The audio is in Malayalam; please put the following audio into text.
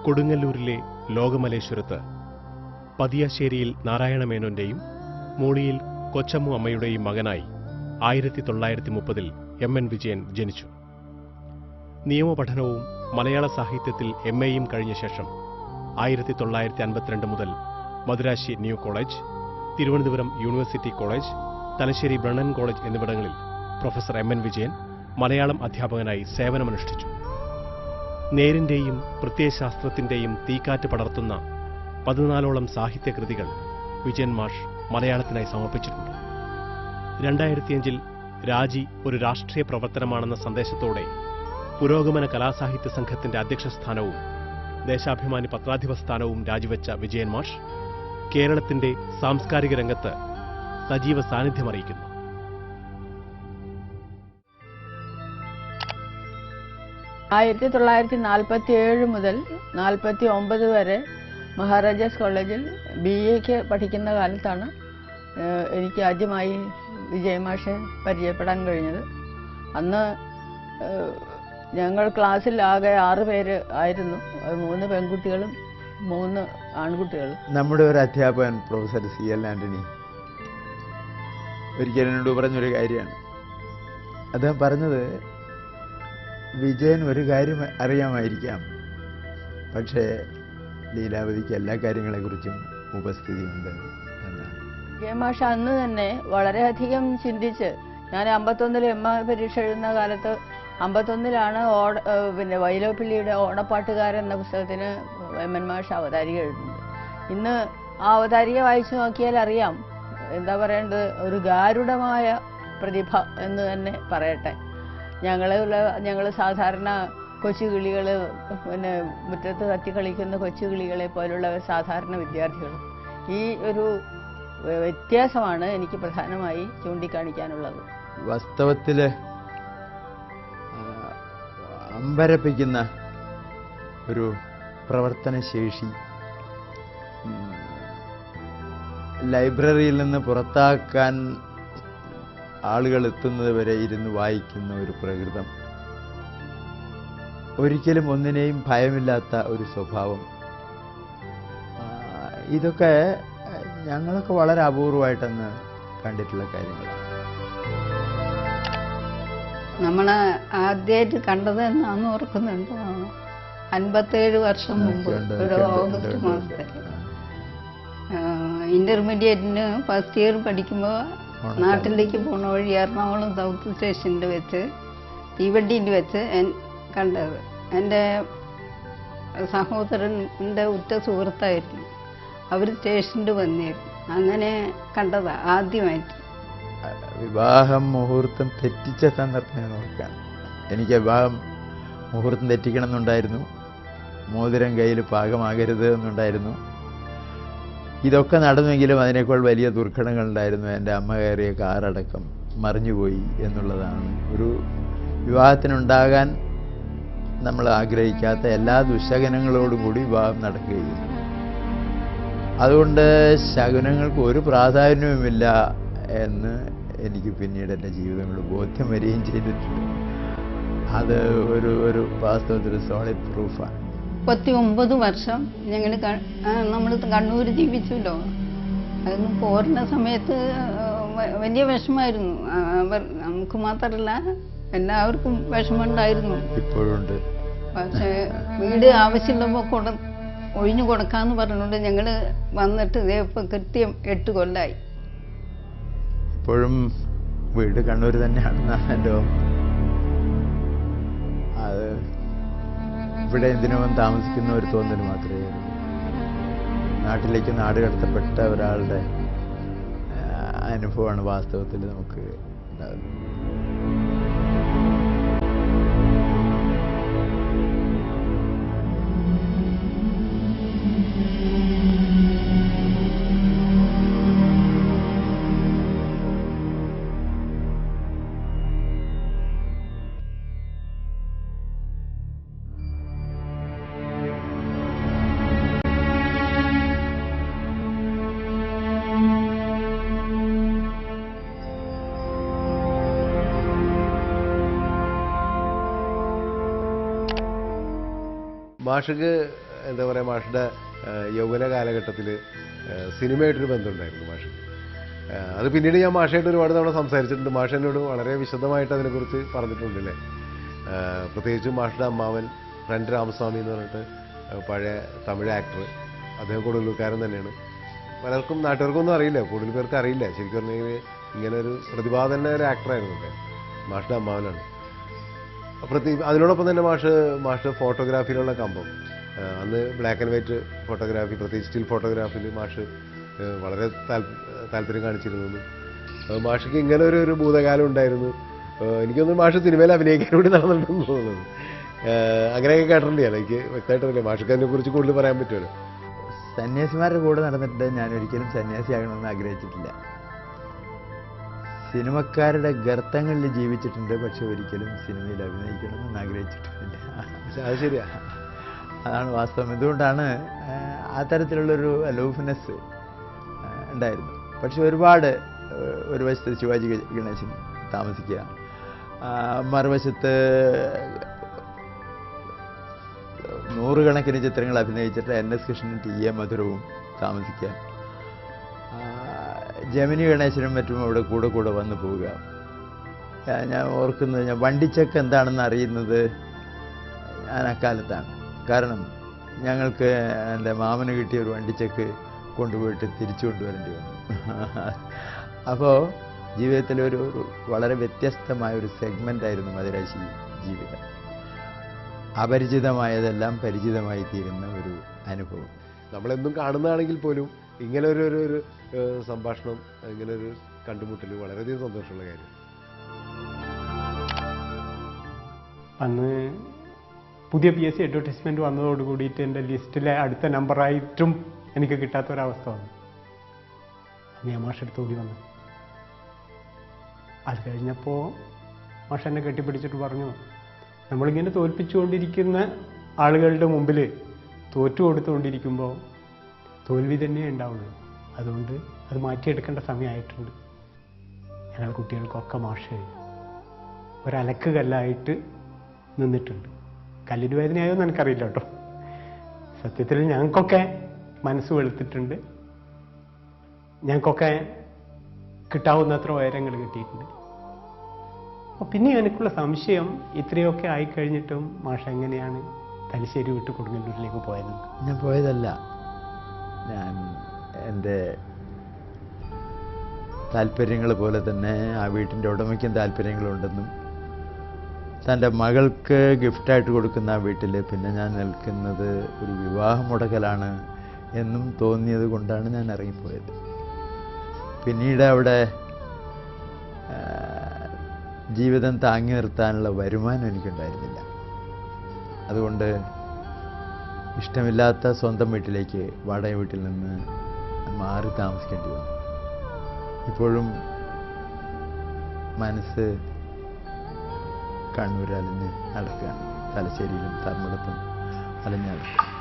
കൊടുങ്ങല്ലൂരിലെ ലോകമലേശ്വരത്ത് പതിയാശ്ശേരിയിൽ നാരായണമേനോന്റെയും മൂളിയിൽ കൊച്ചമ്മു അമ്മയുടെയും മകനായി 1930 എം.എൻ. വിജയൻ ജനിച്ചു. നിയമപഠനവും മലയാള സാഹിത്യത്തിൽ എം.എയും കഴിഞ്ഞ ശേഷം 1952 മുതൽ Madurasi new college, Thiruvananthapuram university college, Thalassery Brennen college എന്നിവിടങ്ങളിൽ പ്രൊഫസർ എം.എൻ. വിജയൻ മലയാളം അധ്യാപകനായി സേവനമനുഷ്ഠിച്ചു. നേരിന്റെയും പ്രത്യയശാസ്ത്രത്തിന്റെയും തീക്കാറ്റ് പടർത്തുന്ന 14ഓളം സാഹിത്യകൃതികൾ വിജയൻ മാഷ് മലയാളത്തിനായി സമർപ്പിച്ചിട്ടുണ്ട്. 2005 രാജി ഒരു രാഷ്ട്രീയ പ്രവർത്തനമാണെന്ന സന്ദേശത്തോടെ പുരോഗമന കലാസാഹിത്യ സംഘത്തിന്റെ അധ്യക്ഷസ്ഥാനവും ദേശാഭിമാനി പത്രാധിപ സ്ഥാനവും രാജിവെച്ച വിജയൻ മാഷ് കേരളത്തിന്റെ സാംസ്കാരിക രംഗത്ത് സജീവ സാന്നിധ്യമറിയിക്കുന്നു. ആയിരത്തി 1947 മുതൽ 49 വരെ മഹാരാജാസ് കോളേജിൽ BA പഠിക്കുന്ന കാലത്താണ് എനിക്ക് ആദ്യമായി വിജയമാഷെ പരിചയപ്പെടാൻ കഴിഞ്ഞത്. അന്ന് ഞങ്ങൾ ക്ലാസ്സിൽ ആകെ 6 പേര് ആയിരുന്നു. 3 പെൺകുട്ടികളും 3 ആൺകുട്ടികളും. നമ്മുടെ ഒരു അധ്യാപകൻ പ്രൊഫസർ CL ആന്റണി ഒരിക്കലും എന്നോട് പറഞ്ഞൊരു കാര്യമാണ്. അദ്ദേഹം പറഞ്ഞത്, വിജയൻ ഒരു കാര്യം അറിയാമായിരിക്കാം, പക്ഷേ ലീലാവതിക്ക് എല്ലാ കാര്യങ്ങളെക്കുറിച്ചും ഉപസ്ഥിതിയുണ്ട് എന്നാണ്. വിജയമാഷ അന്ന് തന്നെ വളരെയധികം ചിന്തിച്ച്, ഞാൻ 51 MA പരീക്ഷ എഴുതുന്ന കാലത്ത് 51 പിന്നെ വൈലോപ്പിള്ളിയുടെ ഓണപ്പാട്ടുകാരൻ എന്ന പുസ്തകത്തിന് എം.എൻ. മാഷ് അവതാരിക എഴുതുന്നത്. ഇന്ന് ആ അവതാരിക വായിച്ചു നോക്കിയാൽ അറിയാം, എന്താ പറയേണ്ടത്, ഒരു ഗാരുഡമായ പ്രതിഭ എന്ന് തന്നെ പറയട്ടെ. ഞങ്ങൾ സാധാരണ കൊച്ചുകിളികൾ, പിന്നെ മുറ്റത്ത് കത്തിക്കളിക്കുന്ന കൊച്ചുകിളികളെ പോലുള്ള സാധാരണ വിദ്യാർത്ഥികൾ. ഈ ഒരു വ്യത്യാസമാണ് എനിക്ക് പ്രധാനമായി ചൂണ്ടിക്കാണിക്കാനുള്ളത്. വാസ്തവത്തിൽ അമ്പരപ്പിക്കുന്ന ഒരു പ്രവർത്തനശേഷി, ലൈബ്രറിയിൽ നിന്ന് പുറത്താക്കാൻ ആളുകൾ എത്തുന്നത് വരെ ഇരുന്ന് വായിക്കുന്ന ഒരു പ്രകൃതം, ഒരിക്കലും ഒന്നിനെയും ഭയമില്ലാത്ത ഒരു സ്വഭാവം, ഇതൊക്കെ ഞങ്ങളൊക്കെ വളരെ അപൂർവമായിട്ടന്ന് കണ്ടിട്ടുള്ള കാര്യങ്ങളാണ്. നമ്മൾ ആദ്യമായിട്ട് കണ്ടത് എന്നാന്ന് ഓർക്കുന്നുണ്ട്. 57 വർഷം മുമ്പ് ഒരു ഓഗസ്റ്റ് മാസത്തിൽ ഇന്റർമീഡിയറ്റിന് ഫസ്റ്റ് ഇയർ പഠിക്കുമ്പോൾ നാട്ടിലേക്ക് പോണ വഴി എറണാകുളം സൗത്ത് സ്റ്റേഷനിൽ വെച്ച് തീവണ്ടിയിൽ വെച്ച് കണ്ടത്. എൻ്റെ സഹോദരൻ്റെ ഉറ്റ സുഹൃത്തായിരുന്നു. അവർ സ്റ്റേഷനിൽ വന്നിരുന്നു. അങ്ങനെ കണ്ടതാ ആദ്യമായിട്ട്. വിവാഹം മുഹൂർത്തം തെറ്റിച്ച സന്ദർഭം ഞാൻ ഓർക്കാണ്. എനിക്ക് വിവാഹം മുഹൂർത്തം തെറ്റിക്കണം എന്നുണ്ടായിരുന്നു, മോതിരം കയ്യിൽ പാകമാകരുത് എന്നുണ്ടായിരുന്നു. ഇതൊക്കെ നടന്നെങ്കിലും അതിനേക്കാൾ വലിയ ദുർഘടങ്ങളുണ്ടായിരുന്നു. എൻ്റെ അമ്മ കയറിയ കാറടക്കം മറിഞ്ഞുപോയി എന്നുള്ളതാണ്. ഒരു വിവാഹത്തിനുണ്ടാകാൻ നമ്മൾ ആഗ്രഹിക്കാത്ത എല്ലാ ദുശകനങ്ങളോടും കൂടി വിവാഹം നടക്കുകയും, അതുകൊണ്ട് ശകുനങ്ങൾക്ക് ഒരു പ്രാധാന്യവുമില്ല എന്ന് എനിക്ക് പിന്നീട് എൻ്റെ ജീവിതങ്ങൾ ബോധ്യം വരികയും ചെയ്തിട്ടുണ്ട്. അത് ഒരു വാസ്തവത്തിൽ സോളിഡ് പ്രൂഫാണ്. 39 വർഷം നമ്മൾ കണ്ണൂർ ജീവിച്ചല്ലോ. അതിന് പോരുന്ന സമയത്ത് വലിയ വിഷമായിരുന്നു. നമുക്ക് മാത്രമല്ല എല്ലാവർക്കും വിഷമമുണ്ടായിരുന്നു. ഇപ്പോഴുണ്ട്. പക്ഷേ വീട് ആവശ്യമുള്ളപ്പോൾ ഒഴിഞ്ഞു കൊടുക്കാന്ന് പറഞ്ഞുകൊണ്ട് ഞങ്ങൾ വന്നിട്ട് ഇതേപ്പോൾ കൃത്യം 8 കൊല്ലമായി. ഇപ്പോഴും വീട് കണ്ണൂർ തന്നെയാണെന്നാണ് എൻ്റെ അത്. ഇവിടെ എന്തിനോ താമസിക്കുന്ന ഒരു തോന്നൽ മാത്രമേ ഉള്ളൂ. നാട്ടിലേക്ക് നാട് കടത്തപ്പെട്ട ഒരാളുടെ അനുഭവമാണ് വാസ്തവത്തിൽ നമുക്ക് ഉണ്ടാകുന്നത്. മാഷക്ക് എന്താ പറയുക, മാഷിൻ്റെ യൗവന കാലഘട്ടത്തിൽ സിനിമയായിട്ടൊരു ബന്ധമുണ്ടായിരുന്നു മാഷ്. അത് പിന്നീട് ഞാൻ മാഷായിട്ട് ഒരുപാട് തവണ സംസാരിച്ചിട്ടുണ്ട്. മാഷ് എന്നോട് വളരെ വിശദമായിട്ട് അതിനെക്കുറിച്ച് പറഞ്ഞിട്ടുണ്ട് അല്ലേ. പ്രത്യേകിച്ചും മാഷിൻ്റെ അമ്മാവൻ ഫ്രണ്ട് രാമസ്വാമി എന്ന് പറഞ്ഞിട്ട് പഴയ തമിഴ് ആക്ടർ, അദ്ദേഹം കൊടുങ്ങല്ലൂർക്കാരൻ തന്നെയാണ്. പലർക്കും നാട്ടുകാർക്കൊന്നും അറിയില്ല, കൂടുതൽ പേർക്ക് അറിയില്ല. ശരിക്കും പറഞ്ഞെങ്കിൽ ഇങ്ങനെ ഒരു പ്രതിഭാതന്നെ ഒരു ആക്ടറായിരുന്നു അദ്ദേഹം. മാഷിൻ്റെ അമ്മാവനാണ്. അതിനോടൊപ്പം തന്നെ മാഷ് ഫോട്ടോഗ്രാഫിയിലുള്ള കമ്പം, അന്ന് ബ്ലാക്ക് ആൻഡ് വൈറ്റ് ഫോട്ടോഗ്രാഫി, പ്രത്യേകിച്ച് സ്റ്റിൽ ഫോട്ടോഗ്രാഫിയിൽ മാഷ് വളരെ താല്പര്യം കാണിച്ചിരുന്നു. മാഷിക്ക് ഇങ്ങനെ ഒരു ഭൂതകാലം ഉണ്ടായിരുന്നു. എനിക്കൊന്നും മാഷ് സിനിമയിൽ അഭിനയിക്കാൻ വേണ്ടി നടന്നിട്ടുണ്ടെന്ന് തോന്നുന്നത്. അങ്ങനെയൊക്കെ കേട്ടിട്ടുണ്ട് ഞാൻ. എനിക്ക് വ്യക്തമായിട്ടറിയില്ല, മാഷിക്ക് അതിനെക്കുറിച്ച് കൂടുതൽ പറയാൻ പറ്റുമല്ലോ. സന്യാസിമാരുടെ കൂടെ നടന്നിട്ട് ഞാൻ ഒരിക്കലും സന്യാസിയാകണമെന്ന് ആഗ്രഹിച്ചിട്ടില്ല. സിനിമക്കാരുടെ ഗർത്തങ്ങളിൽ ജീവിച്ചിട്ടുണ്ട്, പക്ഷെ ഒരിക്കലും സിനിമയിൽ അഭിനയിക്കണമെന്ന് ആഗ്രഹിച്ചിട്ടില്ല. അത് ശരിയാ, അതാണ് വാസ്തവം. എന്തുകൊണ്ടാണ് അത്തരത്തിലുള്ളൊരു അലൂഫ്നെസ് ഉണ്ടായിരുന്നു. പക്ഷെ ഒരുപാട്, ഒരു വശത്ത് ശിവാജി ഗണേശൻ താമസിക്കുക, മറുവശത്ത് നൂറുകണക്കിന് ചിത്രങ്ങൾ അഭിനയിച്ചിട്ട് NS കൃഷ്ണനും TA മധുരവും താമസിക്കുക, ജമിനി ഗണേശനും മറ്റും അവിടെ കൂടെ വന്നു പോവുക. ഞാൻ ഓർക്കുന്നത്, ഞാൻ വണ്ടിച്ചെക്ക് എന്താണെന്ന് അറിയുന്നത് ഞാൻ അക്കാലത്താണ്. കാരണം ഞങ്ങൾക്ക് എൻ്റെ മാമന് കിട്ടിയ ഒരു വണ്ടിച്ചെക്ക് കൊണ്ടുപോയിട്ട് തിരിച്ചു കൊണ്ടുവരേണ്ടി വന്നു. അപ്പോൾ ജീവിതത്തിലൊരു വളരെ വ്യത്യസ്തമായൊരു സെഗ്മെൻ്റായിരുന്നു മദിരാശി ജീവിതം. അപരിചിതമായതെല്ലാം പരിചിതമായി തീരുന്ന ഒരു അനുഭവം. നമ്മളെന്നും കാണുന്നതാണെങ്കിൽ പോലും ഇങ്ങനെ ഒരു സംഭാഷണം, ഇങ്ങനെ ഒരു കണ്ടുമുട്ടൽ വളരെയധികം സന്തോഷമുള്ള കാര്യം. അന്ന് പുതിയ PSC അഡ്വർടൈസ്മെൻറ്റ് വന്നതോട് കൂടിയിട്ട് എൻ്റെ ലിസ്റ്റിലെ അടുത്ത നമ്പറായിട്ടും എനിക്ക് കിട്ടാത്തൊരവസ്ഥ വന്നു. ഞാൻ മാഷെടുത്ത് ഓടി വന്നു. അത് കഴിഞ്ഞപ്പോൾ മാഷ് എന്നെ കെട്ടിപ്പിടിച്ചിട്ട് പറഞ്ഞു, നമ്മളിങ്ങനെ തോൽപ്പിച്ചുകൊണ്ടിരിക്കുന്ന ആളുകളുടെ മുമ്പിൽ തോറ്റു കൊടുത്തുകൊണ്ടിരിക്കുമ്പോൾ തോൽവി തന്നെ ഉണ്ടാവുള്ളൂ. അതുകൊണ്ട് അത് മാറ്റിയെടുക്കേണ്ട സമയമായിട്ടുണ്ട്. ഞങ്ങൾ കുട്ടികൾക്കൊക്കെ മാഷ് ഒരലക്ക് കല്ലായിട്ട് നിന്നിട്ടുണ്ട്. കല്ലിന് വേദനയായോ എന്ന് എനിക്കറിയില്ല കേട്ടോ. സത്യത്തിൽ ഞങ്ങൾക്കൊക്കെ മനസ്സ് വെളുത്തിട്ടുണ്ട്. ഞങ്ങൾക്കൊക്കെ കിട്ടാവുന്നത്ര ഉയരങ്ങൾ കിട്ടിയിട്ടുണ്ട്. അപ്പോൾ പിന്നെ എനിക്കുള്ള സംശയം, ഇത്രയൊക്കെ ആയിക്കഴിഞ്ഞിട്ടും മാഷ് എങ്ങനെയാണ് തലശ്ശേരി വിട്ട് കൊടുങ്ങല്ലൂരിലേക്ക് പോയത്? ഞാൻ പോയതല്ല. ഞാൻ എൻ്റെ താല്പര്യങ്ങൾ പോലെ തന്നെ ആ വീട്ടിൻ്റെ ഉടമയ്ക്കും താല്പര്യങ്ങളുണ്ടെന്നും തൻ്റെ മകൾക്ക് ഗിഫ്റ്റായിട്ട് കൊടുക്കുന്ന ആ വീട്ടിൽ പിന്നെ ഞാൻ നിൽക്കുന്നത് ഒരു വിവാഹം മുടക്കലാണ് എന്നും തോന്നിയത് കൊണ്ടാണ് ഞാൻ ഇറങ്ങിപ്പോയത്. പിന്നീട് അവിടെ ജീവിതം താങ്ങി നിർത്താനുള്ള വരുമാനം എനിക്കുണ്ടായിരുന്നില്ല. അതുകൊണ്ട് ഇഷ്ടമില്ലാത്ത സ്വന്തം വീട്ടിലേക്ക്, വാടക വീട്ടിൽ നിന്ന് മാറി താമസിക്കേണ്ടി വന്നു. ഇപ്പോഴും മനസ്സ് കണ്ണൂർ അലഞ്ഞ് നടക്കുകയാണ്. തലശ്ശേരിയിലും ധർമ്മടത്തും അലഞ്ഞ് നടക്കുക.